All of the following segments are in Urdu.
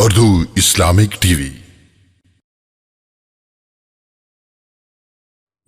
Urdu Islamic T V.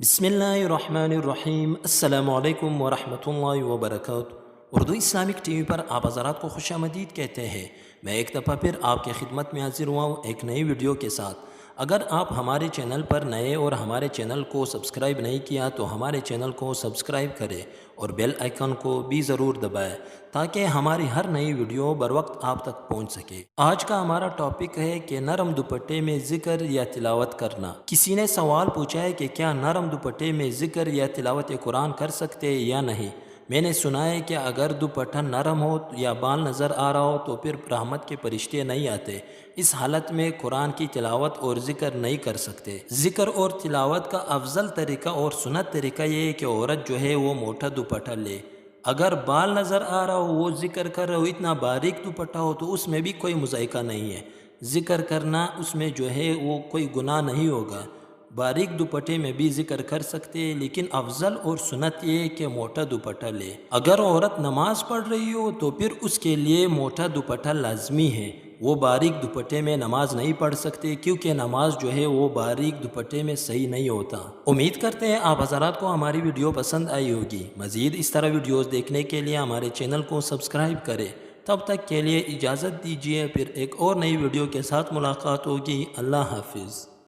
بسم اللہ الرحمن الرحیم۔ السلام علیکم ورحمۃ اللہ وبرکاتہ۔ اردو اسلامک ٹی وی پر آپ حضرات کو خوش آمدید کہتے ہیں۔ میں ایک دفعہ پھر آپ کی خدمت میں حاضر ہوا ہوں ایک نئی ویڈیو کے ساتھ۔ اگر آپ ہمارے چینل پر نئے اور ہمارے چینل کو سبسکرائب نہیں کیا تو ہمارے چینل کو سبسکرائب کریں اور بیل آئیکن کو بھی ضرور دبائیں تاکہ ہماری ہر نئی ویڈیو بر وقت آپ تک پہنچ سکے۔ آج کا ہمارا ٹاپک ہے کہ نرم دوپٹے میں ذکر یا تلاوت کرنا۔ کسی نے سوال پوچھا ہے کہ کیا نرم دوپٹے میں ذکر یا تلاوت قرآن کر سکتے یا نہیں؟ میں نے سنا ہے کہ اگر دوپٹہ نرم ہو یا بال نظر آ رہا ہو تو پھر رحمت کے فرشتے نہیں آتے۔ اس حالت میں قرآن کی تلاوت اور ذکر نہیں کر سکتے۔ ذکر اور تلاوت کا افضل طریقہ اور سنت طریقہ یہ ہے کہ عورت جو ہے وہ موٹا دوپٹہ لے۔ اگر بال نظر آ رہا ہو، وہ ذکر کر رہا ہو، اتنا باریک دوپٹہ ہو تو اس میں بھی کوئی مذائقہ نہیں ہے۔ ذکر کرنا اس میں جو ہے وہ کوئی گناہ نہیں ہوگا۔ باریک دوپٹے میں بھی ذکر کر سکتے، لیکن افضل اور سنت یہ ہے کہ موٹا دوپٹہ لے۔ اگر عورت نماز پڑھ رہی ہو تو پھر اس کے لیے موٹا دوپٹہ لازمی ہے۔ وہ باریک دوپٹے میں نماز نہیں پڑھ سکتے کیونکہ نماز جو ہے وہ باریک دوپٹے میں صحیح نہیں ہوتا۔ امید کرتے ہیں آپ حضرات کو ہماری ویڈیو پسند آئی ہوگی۔ مزید اس طرح ویڈیوز دیکھنے کے لیے ہمارے چینل کو سبسکرائب کریں۔ تب تک کے لیے اجازت دیجیے، پھر ایک اور نئی ویڈیو کے ساتھ ملاقات ہوگی۔ اللہ حافظ۔